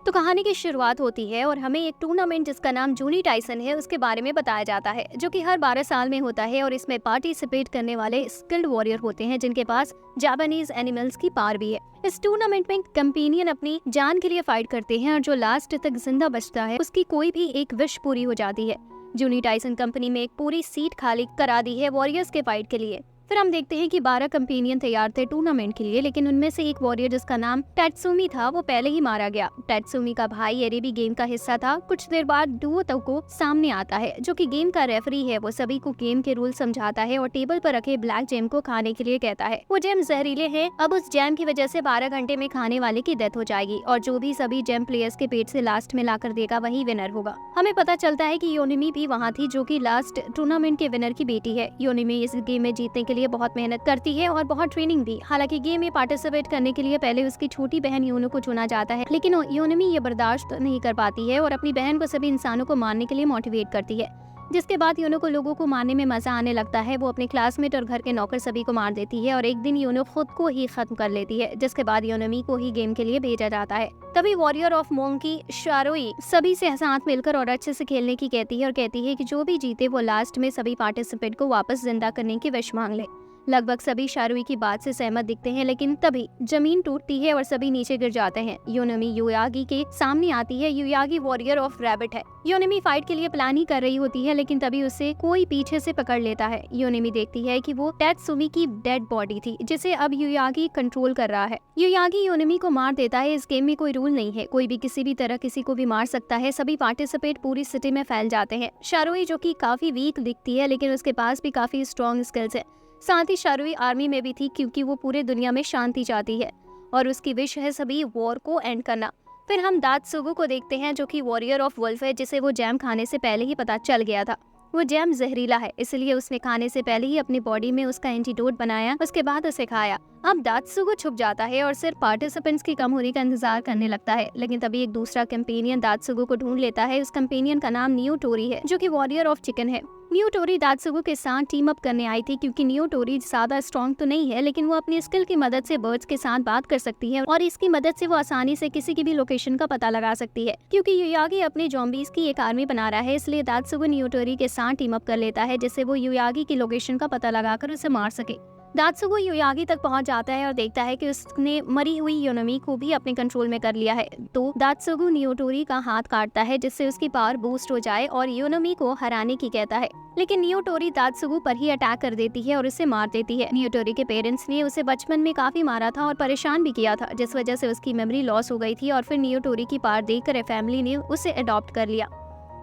तो कहानी की शुरुआत होती है और हमें एक टूर्नामेंट जिसका नाम जूनी टाइसन है उसके बारे में बताया जाता है, जो कि हर 12 साल में होता है। और इसमें पार्टिसिपेट करने वाले स्किल्ड वॉरियर होते हैं जिनके पास जापानीज एनिमल्स की पावर भी है। इस टूर्नामेंट में कंपेनियन अपनी जान के लिए फाइट करते हैं और जो लास्ट तक जिंदा बचता है उसकी कोई भी एक विश पूरी हो जाती है। जूनी टाइसन कंपनी में एक पूरी सीट खाली करा दी है वॉरियर्स के फाइट के लिए। फिर हम देखते हैं कि 12 कंपेनियन तैयार थे टूर्नामेंट के लिए, लेकिन उनमें से एक वॉरियर जिसका नाम टेत्सुमी था वो पहले ही मारा गया। टेत्सुमी का भाई एरे भी गेम का हिस्सा था। कुछ देर बाद डुओ तोको सामने आता है जो कि गेम का रेफरी है। वो सभी को गेम के रूल समझाता है और टेबल पर रखे ब्लैक जेम को खाने के लिए कहता है। वो जेम जहरीले हैं। अब उस जेम की वजह से 12 घंटे में खाने वाले की डेथ हो जाएगी और जो भी सभी जेम प्लेयर्स के पेट से लास्ट में लाकर देगा वही विनर होगा। हमें पता चलता है कि योनिमी भी वहाँ थी जो कि लास्ट टूर्नामेंट के विनर की बेटी है। योनिमी इस गेम में जीतने के लिए बहुत मेहनत करती है और बहुत ट्रेनिंग भी। हालांकि गेम में पार्टिसिपेट करने के लिए पहले उसकी छोटी बहन योनो को चुना जाता है, लेकिन योनिमी ये बर्दाश्त नहीं कर पाती है और अपनी बहन को सभी इंसानों को मारने के लिए मोटिवेट करती है। जिसके बाद योनो को लोगों को मारने में मजा आने लगता है। वो अपने क्लासमेट और घर के नौकर सभी को मार देती है और एक दिन योनो खुद को ही खत्म कर लेती है, जिसके बाद योनोमी को ही गेम के लिए भेजा जाता है। तभी वॉरियर ऑफ मोंकी शारोई सभी से साथ मिलकर और अच्छे से खेलने की कहती है और कहती है कि जो भी जीते वो लास्ट में सभी पार्टिसिपेंट को वापस जिंदा करने की विश मांग ले। लगभग सभी शारुई की बात से सहमत दिखते हैं, लेकिन तभी जमीन टूटती है और सभी नीचे गिर जाते हैं। योनोमी युयागी के सामने आती है। युयागी वॉरियर ऑफ रैबिट है। योनोमी फाइट के लिए प्लान ही कर रही होती है, लेकिन तभी उसे कोई पीछे से पकड़ लेता है। योनोमी देखती है कि वो टेत्सुमी की डेड बॉडी थी जिसे अब युयागी कंट्रोल कर रहा है। युयागी योनोमी को मार देता है। इस गेम में कोई रूल नहीं है, कोई भी किसी भी तरह किसी को भी मार सकता है। सभी पार्टिसिपेट पूरी सिटी में फैल जाते हैं। शारुई जो कि काफी वीक दिखती है, लेकिन उसके पास भी काफी स्ट्रॉन्ग स्किल्स है। साथ ही शारुई आर्मी में भी थी क्योंकि वो पूरे दुनिया में शांति चाहती है और उसकी विश है सभी वॉर को एंड करना। फिर हम दात्सुगु को देखते हैं जो कि वॉरियर ऑफ वुल्फ है, जिसे वो जैम खाने से पहले ही पता चल गया था। वो जैम जहरीला है, इसलिए उसने खाने से पहले ही अपनी बॉडी में उसका एंटीडोट बनाया, उसके बाद उसे खाया। अब दात्सुगु छुप जाता है और सिर्फ पार्टिसिपेंट्स की कम होने का इंतजार करने लगता है, लेकिन तभी एक दूसरा कंपेनियन दात्सुगु को ढूंढ लेता है। उस कंपेनियन का नाम नियोटोरी है जो कि वॉरियर ऑफ चिकन है। नियोटोरी दात्सुगु के साथ टीम अप करने आई थी क्योंकि नियोटोरी ज्यादा स्ट्रॉन्ग तो नहीं है, लेकिन वो अपनी स्किल की मदद से बर्ड्स के साथ बात कर सकती है और इसकी मदद से वो आसानी से किसी की भी लोकेशन का पता लगा सकती है। क्योंकि युयागी अपने ज़ॉम्बीज की एक आर्मी बना रहा है, इसलिए दात्सुगु नियोटोरी के साथ टीम अप कर लेता है जिससे वो युयागी की लोकेशन का पता लगाकर उसे मार सके। दात्सुगु युयागी तक पहुंच जाता है और देखता है कि उसने मरी हुई योनोमी को भी अपने कंट्रोल में कर लिया है। तो दात्सुगु नियोटोरी का हाथ काटता है जिससे उसकी पावर बूस्ट हो जाए और योनोमी को हराने की कहता है, लेकिन नियोटोरी दात्सुगु पर ही अटैक कर देती है और उसे मार देती है। नियोटोरी के पेरेंट्स ने उसे बचपन में काफी मारा था और परेशान भी किया था, जिस वजह से उसकी मेमोरी लॉस हो गई थी और फिर नियोटोरी की पावर देखकर फैमिली ने उसे अडॉप्ट कर लिया।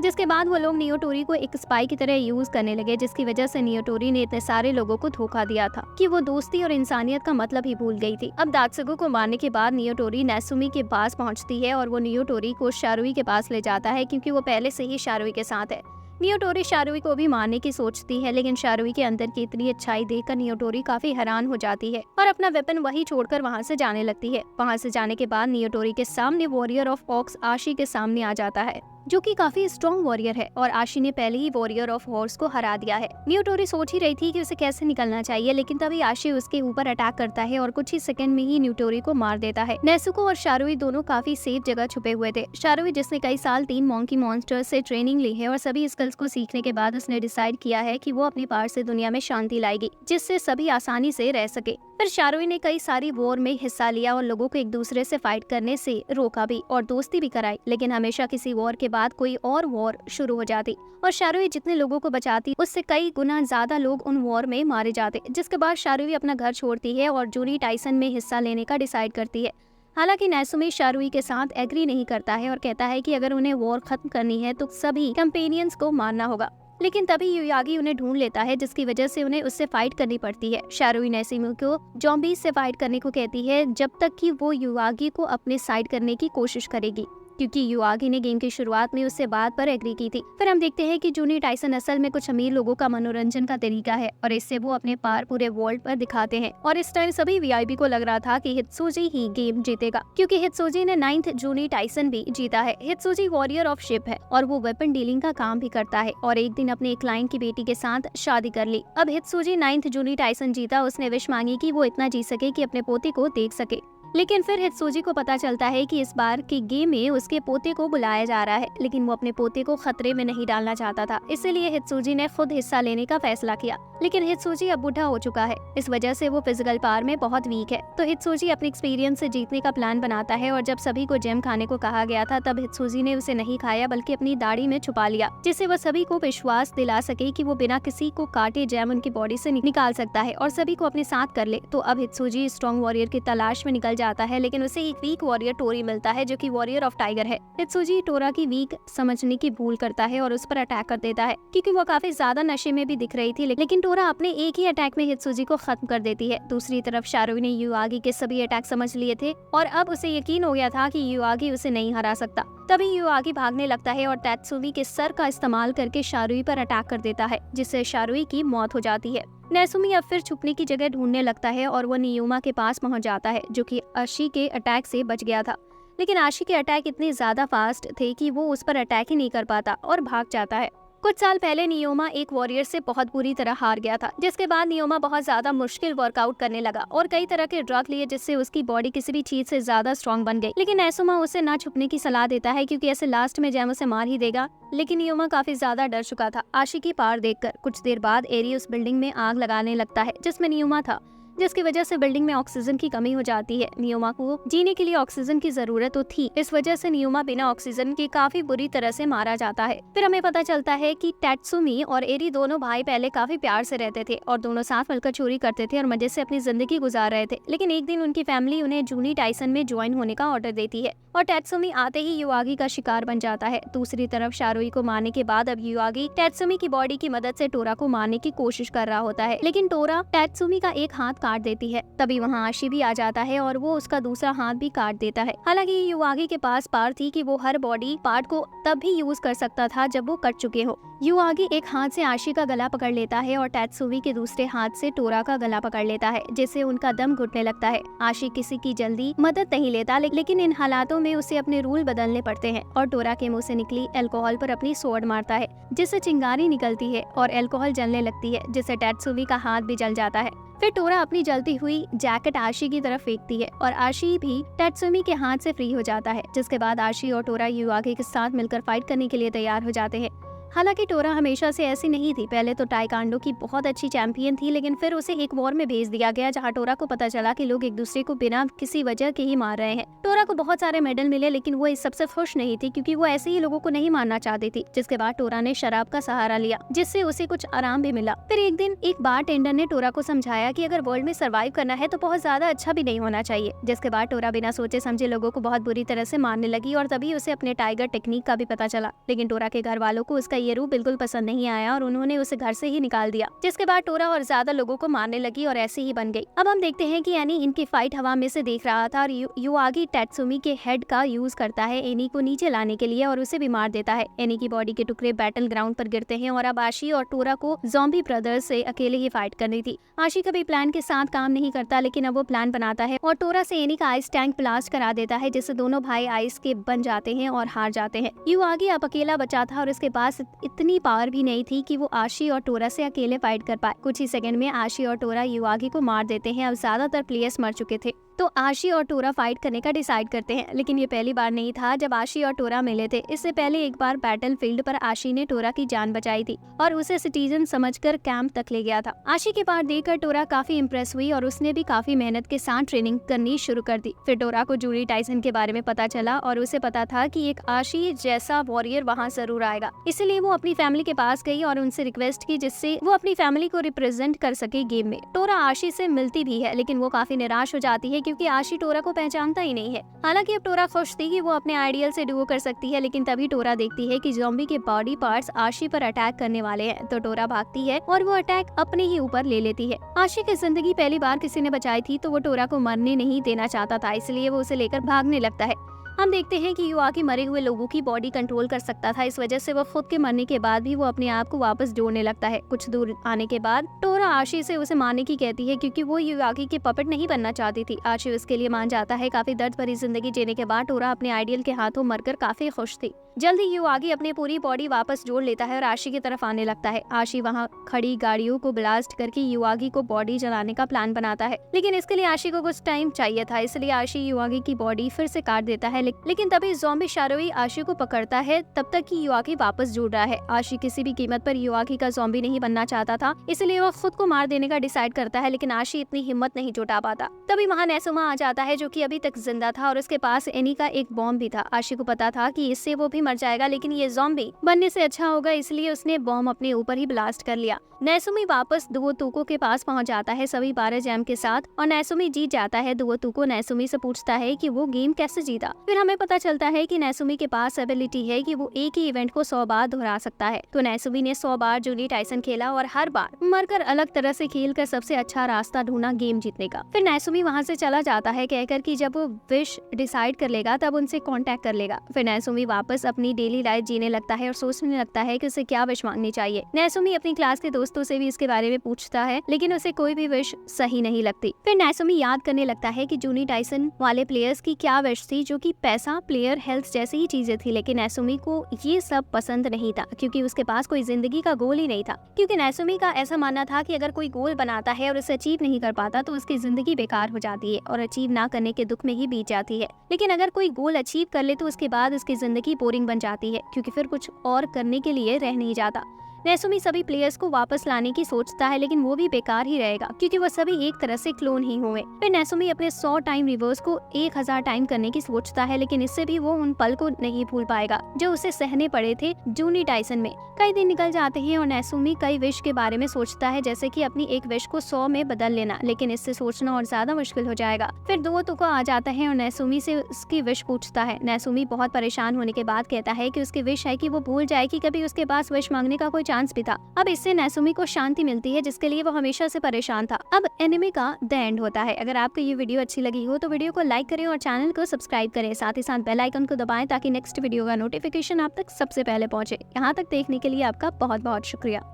जिसके बाद वो लोग नियोटोरी को एक स्पाई की तरह यूज करने लगे, जिसकी वजह से नियोटोरी ने इतने सारे लोगों को धोखा दिया था कि वो दोस्ती और इंसानियत का मतलब ही भूल गई थी। अब दात्सुगु को मारने के बाद नियोटोरी नेसुमी के पास पहुंचती है और वो नियोटोरी को शारुई के पास ले जाता है क्योंकि वो पहले से ही शारुई के साथ है। नियोटोरी शारुई को भी मारने की सोचती है, लेकिन शारुई के अंदर की इतनी अच्छाई देखकर नियोटोरी काफी हैरान हो जाती है और अपना वेपन वही छोड़कर वहां से जाने लगती है। वहां से जाने के बाद नियोटोरी के सामने वॉरियर ऑफ ऑक्स आशी के सामने आ जाता है जो कि काफी स्ट्रॉन्ग वॉरियर है और आशी ने पहले ही वॉरियर ऑफ हॉर्स को हरा दिया है। नियोटोरी सोच ही रही थी कि उसे कैसे निकलना चाहिए, लेकिन तभी आशी उसके ऊपर अटैक करता है और कुछ ही सेकंड में ही नियोटोरी को मार देता है। नेसुको और शारुई दोनों काफी सेफ जगह छुपे हुए थे। शारुई जिसने कई साल 3 मॉन्की मॉन्स्टर्स से ट्रेनिंग ली है और सभी स्किल्स को सीखने के बाद उसने डिसाइड किया है कि वो अपनी पावर से दुनिया में शांति लाएगी जिससे सभी आसानी से रह सके। फिर शारुई ने कई सारी वॉर में हिस्सा लिया और लोगों को एक दूसरे से फाइट करने से रोका भी और दोस्ती भी कराई, लेकिन हमेशा किसी वॉर के बाद कोई और वॉर शुरू हो जाती और शारुई जितने लोगों को बचाती उससे कई गुना ज्यादा लोग उन वॉर में मारे जाते। जिसके बाद शारुई अपना घर छोड़ती है और जूनी टाइसन में हिस्सा लेने का डिसाइड करती है। हालांकि नेसुमी शारुई के साथ एग्री नहीं करता है और कहता है कि अगर उन्हें वॉर खत्म करनी है तो सभी कंपेनियंस को मारना होगा, लेकिन तभी युयागी उन्हें ढूंढ लेता है जिसकी वजह से उन्हें उससे फाइट करनी पड़ती है। शारुई नेसुमी को ज़ॉम्बीज से फाइट करने को कहती है जब तक कि वो युयागी को अपने साइड करने की कोशिश करेगी, क्योंकि युयागी ने गेम की शुरुआत में उससे बात पर एग्री की थी। फिर हम देखते हैं कि जूनी टाइसन असल में कुछ अमीर लोगों का मनोरंजन का तरीका है और इससे वो अपने पार पूरे वर्ल्ड पर दिखाते हैं। और इस टाइम सभी वीआईपी को लग रहा था कि हित्सुजी ही गेम जीतेगा, क्योंकि हित्सुजी ने 9th जूनी टाइसन भी जीता है। हित्सुजी वॉरियर ऑफ शिप है और वो वेपन डीलिंग का काम भी करता है और एक दिन अपने क्लाइंट की बेटी के साथ शादी कर ली। अब हित्सुजी 9th जूनी टाइसन जीता। उसने विश मांगी कि वो इतना जी सके कि अपने पोते को देख सके। लेकिन फिर हित्सुजी को पता चलता है कि इस बार के गेम में उसके पोते को बुलाया जा रहा है, लेकिन वो अपने पोते को खतरे में नहीं डालना चाहता था। इसलिए हित्सुजी ने खुद हिस्सा लेने का फैसला किया। लेकिन हित्सुजी अब बूढ़ा हो चुका है, इस वजह से वो फिजिकल पावर में बहुत वीक है। तो हित्सुजी अपने एक्सपीरियंस से जीतने का प्लान बनाता है और जब सभी को जेम खाने को कहा गया था तब हित्सुजी ने उसे नहीं खाया बल्कि अपनी दाढ़ी में छुपा लिया, जिससे वो सभी को विश्वास दिला सके कि वो बिना किसी को काटे जेम उनकी बॉडी से निकाल सकता है और सभी को अपने साथ कर ले। तो अब हित्सुजी स्ट्रॉन्ग वॉरियर की तलाश में निकल जाता है, लेकिन उसे एक वीक वॉरियर टोरी मिलता है जो कि वॉरियर ऑफ टाइगर है। हित्सुजी टोरा की वीक समझने की भूल करता है और उस पर अटैक कर देता है क्योंकि वो काफी ज्यादा नशे में भी दिख रही थी, लेकिन टोरा अपने एक ही अटैक में हित्सुजी को खत्म कर देती है। दूसरी तरफ शारुई ने युआगी के सभी अटैक समझ लिए थे और अब उसे यकीन हो गया था कि युआगी उसे नहीं हरा सकता। तभी युआगी भागने लगता है और तेत्सुमी के सर का इस्तेमाल करके शारुई पर अटैक कर देता है, जिससे शारुई की मौत हो जाती है। नेसुमी अब फिर छुपने की जगह ढूंढने लगता है और वो नियुमा के पास पहुंच जाता है, जो कि आशी के अटैक से बच गया था। लेकिन आशी के अटैक इतने ज्यादा फास्ट थे कि वो उस पर अटैक ही नहीं कर पाता और भाग जाता है। कुछ साल पहले नियोमा एक वॉरियर से बहुत बुरी तरह हार गया था, जिसके बाद नियोमा बहुत ज्यादा मुश्किल वर्कआउट करने लगा और कई तरह के ड्रग लिए, जिससे उसकी बॉडी किसी भी चीज से ज्यादा स्ट्रॉन्ग बन गई। लेकिन नेसुमा उसे ना छुपने की सलाह देता है क्योंकि ऐसे लास्ट में जैम उसे मार ही देगा। लेकिन नियोमा काफी ज्यादा डर चुका था आशी की पार देखकर। कुछ देर बाद एरी उस बिल्डिंग में आग लगाने लगता है जिसमें नियोमा था, जिसकी वजह से बिल्डिंग में ऑक्सीजन की कमी हो जाती है। नियोमा को जीने के लिए ऑक्सीजन की जरूरत तो थी, इस वजह से नियोमा बिना ऑक्सीजन के काफी बुरी तरह से मारा जाता है। फिर हमें पता चलता है कि तेत्सुमी और एरी दोनों भाई पहले काफी प्यार से रहते थे और दोनों साथ मिलकर चोरी करते थे और मजे से अपनी जिंदगी गुजार रहे थे। लेकिन एक दिन उनकी फैमिली उन्हें जूनी टाइसन में ज्वाइन होने का ऑर्डर देती है और तेत्सुमी आते ही युआगी का शिकार बन जाता है। दूसरी तरफ शारुई को मारने के बाद अब युआगी तेत्सुमी की बॉडी की मदद से टोरा को मारने की कोशिश कर रहा होता है, लेकिन टोरा तेत्सुमी का एक हाथ काट देती है। तभी वहाँ आशी भी आ जाता है और वो उसका दूसरा हाथ भी काट देता है। हालांकि युआगी के पास पावर थी कि वो हर बॉडी पार्ट को तब भी यूज कर सकता था जब वो कट चुके हो। युआगी एक हाथ से आशी का गला पकड़ लेता है और तेत्सुमी के दूसरे हाथ से टोरा का गला पकड़ लेता है, जिससे उनका दम घुटने लगता है। आशी किसी की जल्दी मदद नहीं लेता, लेकिन इन हालातों में उसे अपने रूल बदलने पड़ते हैं और टोरा के मुंह से निकली अल्कोहल पर अपनी स्वॉर्ड मारता है, जिससे चिंगारी निकलती है और अल्कोहल जलने लगती है, जिससे तेत्सुमी का हाथ भी जल जाता है। फिर टोरा अपनी जलती हुई जैकेट आशी की तरफ फेंकती है और आशी भी तेत्सुमी के हाथ से फ्री हो जाता है, जिसके बाद आशी और टोरा युआगी के साथ मिलकर फाइट करने के लिए तैयार हो जाते हैं। हालांकि टोरा हमेशा से ऐसी नहीं थी। पहले तो ताइक्वांडो की बहुत अच्छी चैंपियन थी, लेकिन फिर उसे एक वॉर में भेज दिया गया जहां टोरा को पता चला कि लोग एक दूसरे को बिना किसी वजह के ही मार रहे हैं। टोरा को बहुत सारे मेडल मिले, लेकिन वो इस सबसे खुश नहीं थी क्योंकि वो ऐसे ही लोगों को नहीं मारना चाहती थी। जिसके बाद टोरा ने शराब का सहारा लिया, जिससे उसे कुछ आराम भी मिला। फिर एक दिन एक बारटेंडर ने टोरा को समझाया कि अगर वर्ल्ड में सर्वाइव करना है तो बहुत ज्यादा अच्छा भी नहीं होना चाहिए। जिसके बाद टोरा बिना सोचे समझे लोगों को बहुत बुरी तरह से मारने लगी और तभी उसे अपने टाइगर टेक्निक का भी पता चला। लेकिन टोरा के घर वालों को उसका ये रूप बिल्कुल पसंद नहीं आया और उन्होंने उसे घर से ही निकाल दिया। जिसके बाद टोरा और ज्यादा लोगों को मारने लगी और ऐसे ही बन गई। अब हम देखते हैं कि एनी इनकी फाइट हवा में से देख रहा था और युआगी तेत्सुमी के हेड का यूज करता है एनी को नीचे लाने के लिए और उसे भी मार देता है। एनी की बॉडी के टुकड़े बैटल ग्राउंड पर गिरते हैं और अब आशी और टोरा को ज़ॉम्बी ब्रदर्स से अकेले ही फाइट करनी थी। आशी कभी प्लान के साथ काम नहीं करता, लेकिन अब वो प्लान बनाता है और टोरा से एनी का आइस टैंक ब्लास्ट करा देता है, जिससे दोनों भाई आइस के बन जाते हैं और हार जाते हैं। युआगी अब अकेला बचा था और उसके पास इतनी पावर भी नहीं थी कि वो आशी और टोरा से अकेले फाइट कर पाए। कुछ ही सेकंड में आशी और टोरा युआगी को मार देते हैं। अब ज्यादातर प्लेयर्स मर चुके थे, तो आशी और टोरा फाइट करने का डिसाइड करते हैं। लेकिन ये पहली बार नहीं था जब आशी और टोरा मिले थे। इससे पहले एक बार बैटल फील्ड पर आशी ने टोरा की जान बचाई थी और उसे सिटीजन समझकर कैंप तक ले गया था। आशी के पार देखकर टोरा काफी इम्प्रेस हुई और उसने भी काफी मेहनत के साथ ट्रेनिंग करनी शुरू कर दी। फिर टोरा को जूली टाइसन के बारे में पता चला और उसे पता था कि एक आशी जैसा वॉरियर वहाँ जरूर आएगा, इसलिए वो अपनी फैमिली के पास गई और उनसे रिक्वेस्ट की जिससे वो अपनी फैमिली को रिप्रेजेंट कर सके गेम में। टोरा आशी से मिलती भी है, लेकिन वो काफी निराश हो जाती है क्योंकि आशी टोरा को पहचानता ही नहीं है। हालांकि अब टोरा खुश थी कि वो अपने आइडियल से डुओ कर सकती है, लेकिन तभी टोरा देखती है कि ज़ॉम्बी के बॉडी पार्ट्स आशी पर अटैक करने वाले हैं। तो टोरा भागती है और वो अटैक अपने ही ऊपर ले लेती है। आशी की जिंदगी पहली बार किसी ने बचाई थी, तो वो टोरा को मरने नहीं देना चाहता था, इसलिए वो उसे लेकर भागने लगता है। हम देखते हैं कि युआगी मरे हुए लोगों की बॉडी कंट्रोल कर सकता था, इस वजह से वो खुद के मरने के बाद भी वो अपने आप को वापस जोड़ने लगता है। कुछ दूर आने के बाद टोरा आशी से उसे मारने की कहती है क्योंकि वो युआगी की पपेट नहीं बनना चाहती थी। आशी उसके लिए मान जाता है। काफी दर्द भरी जिंदगी जीने के बाद टोरा अपने आइडियल के हाथों मरकर काफी खुश थी। जल्दी युआगी अपनी पूरी बॉडी वापस जोड़ लेता है और आशी की तरफ आने लगता है। आशी वहाँ खड़ी गाड़ियों को ब्लास्ट करके युआगी को बॉडी जलाने का प्लान बनाता है, लेकिन इसके लिए आशी को कुछ टाइम चाहिए था, इसलिए आशी युआगी की बॉडी फिर से काट देता है। लेकिन तभी ज़ॉम्बी शारोई आशी को पकड़ता है, तब तक कि युआगी वापस जुड़ रहा है। आशी किसी भी कीमत पर युआगी का ज़ॉम्बी नहीं बनना चाहता था, इसलिए वो खुद को मार देने का डिसाइड करता है, लेकिन आशी इतनी हिम्मत नहीं जुटा पाता। तभी वहाँ नेसुमा आ जाता है जो कि अभी तक जिंदा था और उसके पास एनी का एक बॉम्ब भी था। आशी को पता था कि इससे वो भी मर जाएगा, लेकिन ये ज़ॉम्बी बनने से अच्छा होगा, इसलिए उसने बॉम्ब अपने ऊपर ही ब्लास्ट कर लिया। नेसुमी वापस दुओ तुको के पास पहुंच जाता है सभी 12 जेम के साथ और नेसुमी जीत जाता है। दुओ तुको नेसुमी से पूछता है कि वो गेम कैसे जीता। फिर हमें पता चलता है कि नेसुमी के पास एबिलिटी है कि वो एक ही इवेंट को 100 बार दोहरा सकता है। तो नेसुमी ने 100 बार जूनी टाइसन खेला और हर बार मरकर अलग तरह से खेलकर सबसे अच्छा रास्ता ढूंढा गेम जीतने का। फिर नेसुमी वहाँ से चला जाता है कहकर कि जब वो विश डिसाइड कर लेगा तब उनसे कांटेक्ट कर लेगा। फिर नेसुमी वापस अपनी डेली लाइफ जीने लगता है और सोचने लगता है कि उसे क्या विश मांगनी चाहिए। नेसुमी अपनी क्लास के दोस्तों से भी इसके बारे में पूछता है, लेकिन उसे कोई भी विश सही नहीं लगती। फिर नेसुमी याद करने लगता है कि जूनी टाइसन वाले प्लेयर्स की क्या विश थी, जो कि पैसा, प्लेयर हेल्थ जैसी ही चीजें थी। लेकिन नेसुमी को ये सब पसंद नहीं था क्योंकि उसके पास कोई जिंदगी का गोल ही नहीं था। क्योंकि नेसुमी का ऐसा मानना था कि अगर कोई गोल बनाता है और उसे अचीव नहीं कर पाता तो उसकी जिंदगी बेकार हो जाती है और अचीव ना करने के दुख में ही बीत जाती है। लेकिन अगर कोई गोल अचीव कर ले तो उसके बाद उसकी जिंदगी बोरिंग बन जाती है क्योंकि फिर कुछ और करने के लिए रह नहीं जाता। नेसुमी सभी प्लेयर्स को वापस लाने की सोचता है, लेकिन वो भी बेकार ही रहेगा क्योंकि वो सभी एक तरह से क्लोन ही हुए। फिर नेसुमी अपने 100 टाइम रिवर्स को 1000 टाइम करने की सोचता है, लेकिन इससे भी वो उन पल को नहीं भूल पाएगा जो उसे सहने पड़े थे जूनी टाइसन में। कई दिन निकल जाते हैं और नेसुमी कई विश के बारे में सोचता है, जैसे कि अपनी एक विश को 100 में बदल लेना, लेकिन इससे सोचना और ज्यादा मुश्किल हो जाएगा। फिर दुओ तुको आ जाता है और नेसुमी से उसकी विश पूछता है। नेसुमी बहुत परेशान होने के बाद कहता है कि उसकी विश है कि वो भूल जाए कि कभी उसके पास विश मांगने का कोई चांस भी था। अब इससे नेसुमी को शांति मिलती है जिसके लिए वो हमेशा से परेशान था। अब एनिमे का द एंड होता है। अगर आपको ये वीडियो अच्छी लगी हो तो वीडियो को लाइक करें और चैनल को सब्सक्राइब करें, साथ ही साथ बेल आइकन को दबाएं ताकि नेक्स्ट वीडियो का नोटिफिकेशन आप तक सबसे पहले पहुंचे। यहाँ तक देखने के लिए आपका बहुत बहुत शुक्रिया।